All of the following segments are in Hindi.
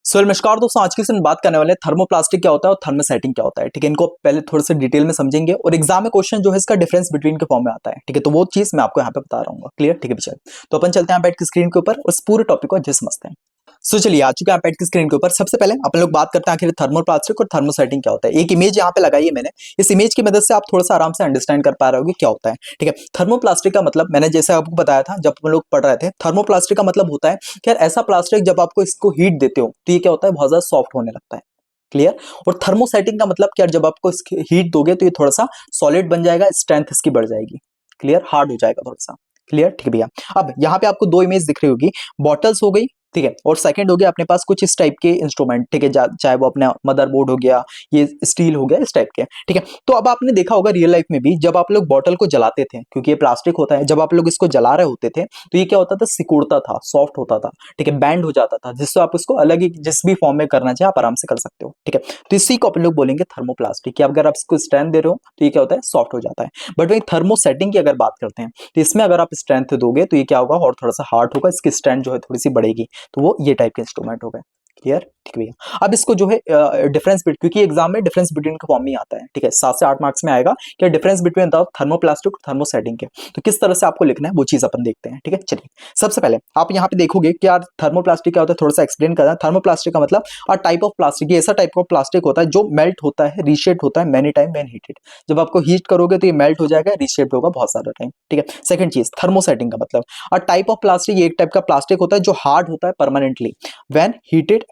नमस्कार दोस्तों, आज की इसमें बात करने वाले हैं थर्मोप्लास्टिक क्या होता है और थर्मोसेटिंग क्या होता है। ठीक है, इनको पहले थोड़े से डिटेल में समझेंगे और एग्जाम में क्वेश्चन जो है इसका डिफरेंस बिटवीन के फॉर्म में आता है। ठीक है, तो वो चीज मैं आपको यहाँ पे बता रहा हूँ। क्लियर? ठीक है चलिए, तो अपन चलते हैं बैठ की स्क्रीन के ऊपर उस पूरे टॉपिक को अच्छे से समझते हैं। चलिए, आ चुके हैं पैड की स्क्रीन के ऊपर। सबसे पहले अपन लोग बात करते हैं आखिर थर्मोप्लास्टिक और थर्मोसेटिंग क्या होता है। एक इमेज यहाँ पे लगाई है मैंने, इस इमेज की मदद से आप थोड़ा सा आराम से अंडरस्टैंड कर पा रहे होगे क्या होता है। ठीक है, थर्मोप्लास्टिक का मतलब मैंने जैसे आपको बताया था जब हम लोग पढ़ रहे थे, थर्मोप्लास्टिक का मतलब होता है कि यार ऐसा प्लास्टिक जब आपको इसको हीट देते हो तो ये क्या होता है, बहुत ज्यादा सॉफ्ट होने लगता है। क्लियर? और थर्मोसेटिंग का मतलब क्या, जब आपको इसकी हीट दोगे तो ये थोड़ा सा सॉलिड बन जाएगा, स्ट्रेंथ इसकी बढ़ जाएगी। क्लियर? हार्ड हो जाएगा थोड़ा सा। क्लियर? ठीक है भैया। अब यहाँ पे आपको दो इमेज दिख रही होगी, बॉटल्स हो गई, ठीक है, और सेकंड हो गया अपने पास कुछ इस टाइप के इंस्ट्रूमेंट। ठीक है, चाहे वो अपना मदरबोर्ड हो गया, ये स्टील हो गया, इस टाइप के। ठीक है, तो अब आपने देखा होगा रियल लाइफ में भी जब आप लोग बॉटल को जलाते थे, क्योंकि ये प्लास्टिक होता है, जब आप लोग इसको जला रहे होते थे तो ये क्या होता था, सिकुड़ता था, सॉफ्ट होता था। ठीक है, बैंड हो जाता था, जिससे आप उसको अलग ही जिस भी फॉर्म में करना चाहे आप आराम से कर सकते हो। ठीक है, तो इसी को अपन लोग बोलेंगे थर्मोप्लास्टिक, कि अगर आप इसको स्ट्रेंथ दे रहे हो तो ये क्या होता है, सॉफ्ट हो जाता है। बट वही थर्मोसेटिंग की अगर बात करते हैं तो इसमें अगर आप स्ट्रेंथ दोगे तो ये क्या होगा, और थोड़ा सा हार्ड होगा, इसकी स्ट्रेंथ जो है थोड़ी सी बढ़ेगी। तो वो ये टाइप के इंस्ट्रूमेंट हो गए। क्लियर? ठीक है भैया। अब इसको जो है डिफरेंस बिट, क्योंकि एग्जाम में डिफरेंस बिटवीन का फॉर्म में आता है। ठीक है, 7 से 8 मार्क्स में आएगा क्या डिफरेंस बिटवीन द थर्मोप्लास्टिक और थर्मोसेटिंग के। तो किस तरह से आपको लिखना है वो चीज अपन देखते हैं। ठीक है, चलिए सबसे पहले आप यहाँ पे देखोगे कि यार थर्मोप्लास्टिक क्या होता है, थोड़ा सा एक्सप्लेन करना है। थर्मोप्लास्टिक का मतलब अ टाइप ऑफ प्लास्टिक, ये ऐसा टाइप का प्लास्टिक होता है जो मेल्ट होता है, रीशेप होता है मेनी टाइम व्हेन हीटेड। जब आपको हीट करोगे तो ये मेल्ट हो जाएगा, रीशेप होगा बहुत सारा टाइम। ठीक है, सेकंड चीज थर्मोसेटिंग का मतलब अ टाइप ऑफ प्लास्टिक, ये एक टाइप का प्लास्टिक होता है जो हार्ड होता है परमानेंटली व्हेन हीटेड,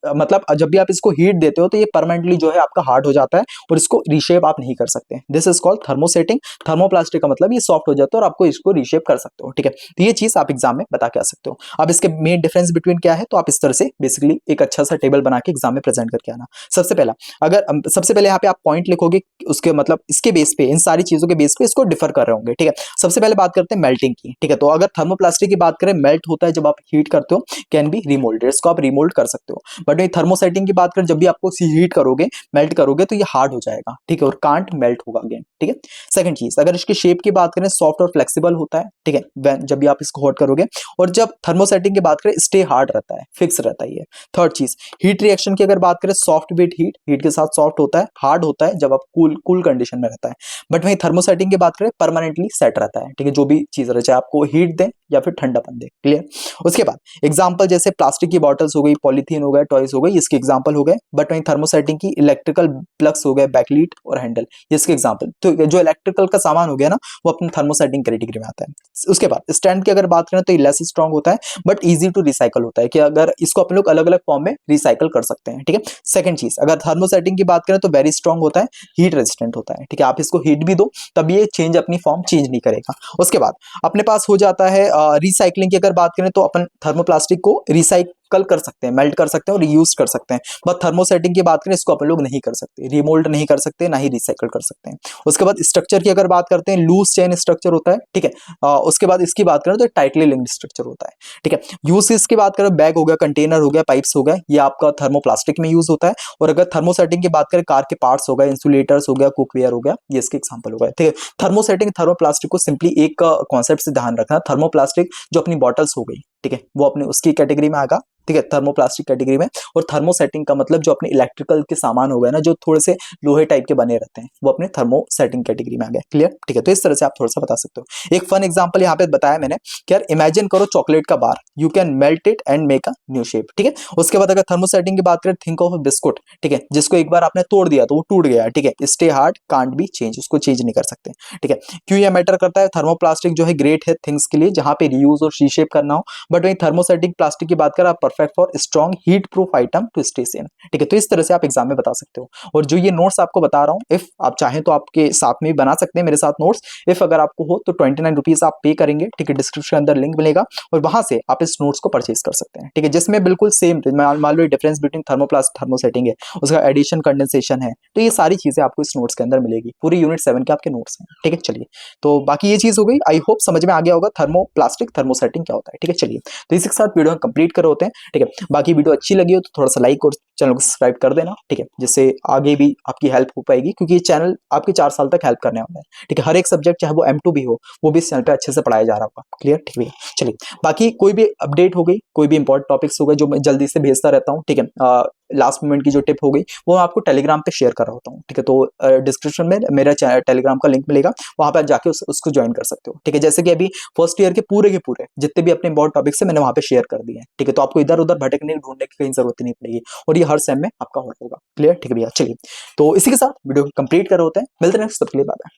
मतलब जब भी आप इसको हीट देते हो तो ये परमानेंटली जो है आपका हार्ड हो जाता है और इसको रीशेप आप नहीं कर सकते। This is called thermosetting. Thermoplastic का मतलब ये सॉफ्ट हो जाता है और आपको इसको रीशेप कर सकते हो। ठीक है, तो ये चीज आप एग्जाम में बता के आ सकते हो। अब इसके मेन डिफरेंस बिटवीन क्या है, तो आप इस तरह से बेसिकली एक अच्छा सा टेबल बना के एग्जाम में प्रेजेंट करके आना। सबसे पहला, अगर सबसे पहले यहाँ पे आप पॉइंट लिखोगे, उसके मतलब इसके बेस पे, इन सारी चीजों के बेस पे इसको डिफर कर रहे होंगे। ठीक है, सबसे पहले बात करते हैं मेल्टिंग की। ठीक है, तो अगर थर्मोप्लास्टिक की बात करें, मेल्ट होता है जब आप हीट करते हो, कैन बी रिमोल्डेड, इसको आप रिमोल्ड कर सकते हो। बट ये थर्मोसेटिंग की बात करें, जब भी आपको हीट करोगे, मेल्ट करोगे तो ये हार्ड हो जाएगा। ठीक है, और कांट मेल्ट होगा अगेन। ठीक है, सेकंड चीज, अगर इसकी शेप की बात करें, सॉफ्ट और फ्लेक्सिबल होता है। ठीक है, जब भी आप इसको हॉट करोगे, और जब थर्मोसेटिंग की बात करें, स्टे हार्ड रहता है, फिक्स रहता है ये। थर्ड चीज, हीट रिएक्शन की अगर बात करें, सॉफ्ट विद हीट, हीट के साथ सॉफ्ट होता है, हार्ड होता है जब आप कूल कूल कंडीशन में रहता है। बट वही थर्मोसेटिंग की बात करें, परमानेंटली सेट रहता है। ठीक है, जो भी चीज रहे, चाहे आपको हीट दे या फिर ठंडापन दे। क्लियर? उसके बाद एग्जांपल जैसे प्लास्टिक की बॉटल्स हो गई, पॉलीथीन हो गया, टॉयज हो गई, इसके एग्जांपल हो गए। बट वहीं थर्मोसेटिंग की इलेक्ट्रिकल प्लग्स हो गए, बैकलीट और हैंडल, ये इसके एग्जांपल। तो जो इलेक्ट्रिकल का सामान हो गया ना, वो अपने थर्मोसेटिंग कैटेगरी में आता है। उसके बाद स्ट्रेंथ की अगर बात करें तो ये लेस स्ट्रॉन्ग होता है बट इजी टू रिसाइकल होता है, कि अगर इसको अपन लोग अलग अलग फॉर्म में रिसाइकल कर सकते हैं। ठीक है, सेकंड चीज, अगर थर्मोसेटिंग की बात करें तो वेरी स्ट्रॉन्ग होता है, हीट रेजिस्टेंट होता है। ठीक है, आप इसको हीट भी दो तब ये चेंज अपनी फॉर्म चेंज नहीं करेगा। उसके बाद अपने पास हो जाता है रिसाइकलिंग की अगर बात करें तो अपन थर्मोप्लास्टिक को रिसाइकल कर सकते हैं, मेल्ट कर सकते हैं और रीयूज कर सकते हैं। बट थर्मोसेटिंग की बात करें, इसको अपन लोग नहीं कर सकते, रिमोल्ड नहीं कर सकते, ना ही रिसाइकल कर सकते हैं। उसके बाद स्ट्रक्चर की अगर बात करते हैं, लूज चेन स्ट्रक्चर होता है। ठीक है, उसके बाद इसकी बात करें तो टाइटली लिंक्ड स्ट्रक्चर होता है। ठीक है, यूसेस की बात करें, बैग हो गया, कंटेनर हो गया, पाइप्स हो गया, ये आपका थर्मोप्लास्टिक में यूज होता है। और अगर थर्मोसेटिंग की बात करें, कार के पार्ट्स हो गए, इंसुलेटर्स हो गया, कुकवेयर हो गया, ये इसके एग्जांपल हो गए। ठीक है, थर्मोसेटिंग थर्मोप्लास्टिक को सिंपली एक कॉन्सेप्ट से ध्यान रखना, थर्मोप्लास्टिक जो अपनी बॉटल्स हो गई, ठीक है, वो अपने उसकी कैटेगरी में आएगा। ठीक है, थर्मोप्लास्टिक कैटेगरी में। और थर्मोसेटिंग का मतलब जो अपने इलेक्ट्रिकल के सामान हो गए ना, जो थोड़े से लोहे टाइप के बने रहते हैं, वो अपने थर्मोसेटिंग कैटेगरी में आ गए। क्लियर? ठीक है, तो इस तरह से आप थोड़ा सा बता सकते हो। एक फन एग्जांपल यहाँ पे बताया मैंने कि यार इमेजिन करो चॉकलेट का bar, you can melt it and make a new shape. ठीक है, उसके बाद अगर थर्मोसेटिंग की बात करें, थिंक ऑफ अ बिस्कुट। ठीक है, जिसको एक बार आपने तोड़ दिया तो वो टूट गया। ठीक है, stay hard, can't be change, उसको चेंज नहीं कर सकते। ठीक है, क्यों ये मैटर करता है, थर्मोप्लास्टिक जो है ग्रेट है थिंग्स के लिए जहां पे रीयूज और रीशेप करना हो। बट वही थर्मोसेटिक प्लास्टिक की बात करें, आप perfect for strong heat proof item to stay same. ठीक है, तो इस तरह से आप एग्जाम में बता सकते हो। और जो ये नोट्स आपको बता रहा हूँ, इफ आप चाहें तो आपके साथ में भी बना सकते हैं मेरे साथ नोट्स। इफ अगर आपको हो तो 29 रुपीज आप पे करेंगे। ठीक है, डिस्क्रिप्शन के अंदर लिंक मिलेगा और वहां से आप इस नोट्स को परचेज कर सकते हैं। ठीक है, जिसमें बिल्कुल सेम मान लो डिफरेंस बिटवीन थर्मोप्लास्ट थर्मोसेटिंग है, उसका एडिशन कंडेंसेशन है, तो ये सारी चीजें आपको इस नोट्स के अंदर मिलेगी। पूरी यूनिट 7 के आपके नोट्स हैं। ठीक है, चलिए, तो बाकी ये चीज हो गई। आई होप समझ में आ गया होगा थर्मोप्लास्टिक थर्मोसेटिंग क्या होता है। ठीक है, चलिए, तो इसी के साथ वीडियो कंप्लीट कर होते हैं। ठीक है, बाकी वीडियो अच्छी लगी हो तो थोड़ा सा लाइक और चैनल को सब्सक्राइब कर देना, ठीक है, जिससे आगे भी आपकी हेल्प हो पाएगी, क्योंकि ये चैनल आपके 4 साल तक हेल्प करने वाला है, ठीक है। हर एक सब्जेक्ट चाहे वो M2 भी हो, वो भी इस चैनल पे अच्छे से पढ़ाया जा रहा होगा। क्लियर, ठीक है। चलिए, बाकी कोई भी अपडेट हो गई, कोई भी इंपॉर्टेंट टॉपिक्स हो गए जो मैं जल्दी से भेजता रहता हूँ, ठीक है, लास्ट मोमेंट की जो टिप हो गई वो मैं आपको टेलीग्राम पे शेयर कर रहा होता हूँ, ठीक है। तो डिस्क्रिप्शन में मेरा टेलीग्राम का लिंक मिलेगा, वहां पे आप जाके उसको ज्वाइन कर सकते हो, ठीक है। जैसे कि अभी फर्स्ट ईयर के पूरे जितने भी अपने इंपॉर्टेंट टॉपिक्स है मैंने वहां पे शेयर कर दिए हैं, ठीक है। तो आपको इधर उधर भटकने ढूंढने की कहीं जरूरत नहीं पड़ेगी, और ये हर सेम में आपका होगा। क्लियर, ठीक है भैया। चलिए, तो इसी के साथ वीडियो कंप्लीट कर होते हैं, मिलते हैं नेक्स्ट, तब के लिए बाय बाय।